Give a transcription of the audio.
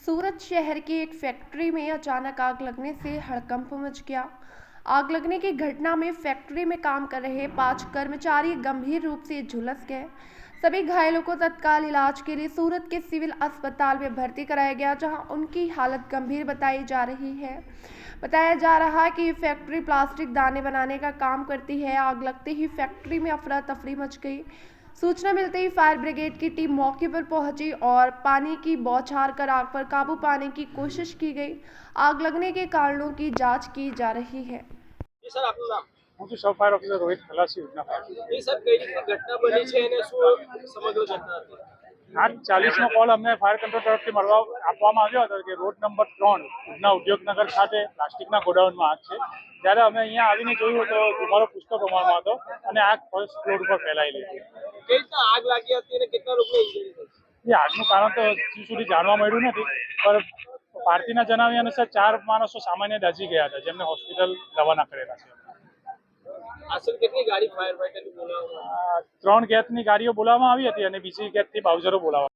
सूरत शहर की एक फैक्ट्री में अचानक आग लगने से हड़कंप मच गया। आग लगने की घटना में फैक्ट्री में काम कर रहे 5 कर्मचारी गंभीर रूप से झुलस गए। सभी घायलों को तत्काल इलाज के लिए सूरत के सिविल अस्पताल में भर्ती कराया गया, जहां उनकी हालत गंभीर बताई जा रही है। बताया जा रहा है कि ये फैक्ट्री प्लास्टिक दाने बनाने का काम करती है। आग लगते ही फैक्ट्री में अफरा तफरी मच गई। सूचना मिलते ही फायर ब्रिगेड की टीम मौके पर पहुंची और पानी की बौछार कर आग पर काबू पाने की कोशिश की गई। आग लगने के कारणों की जांच की जा रही है। जी सर, आपનું નામ? હું છું સબ fire officer Rohit ખલાસી Udhna fire. એ સર, કઈ રીતની ઘટના બની છે અને શું સમગ્ર ઘટના હતી? આજ 40નો કોલ અમને ફાયર કંટ્રોલ તરફથી આપવામાં આવ્યો હતો કે રોડ નંબર 3 ઉધના ઉદ્યોગનગર ખાતે પ્લાસ્ટિકના ગોડાઉનમાં આગ છે. જ્યારે અમે અહીંયા આવીને જોયું તો ધુમાડો પુષ્કળ પ્રમાણમાં હતો અને આગ ફર્સ્ટ ફ્લોર ઉપર ફેલાયેલી હતી. કઈ રીતના આગ લાગી હતી અને કેટલા લોકોને ઇન્જરી થઈ? એ આગનું કારણ તો હજુ સુધી જાણવા મળ્યું નથી, પણ પાર્ટીના જણાવ્યા અનુસાર 4 માણસો સામાન્ય દાઝી ગયા હતા, જેમને હોસ્પિટલ રવાના કરેલા છે. આશરે કેટલી ગાડી ફાયર ફાઈટરની બોલાવવામાં? 3 ગેસની ગાડીઓ બોલાવવામાં આવી હતી અને બીજી ગેસથી બાઉઝરો બોલાવવામાં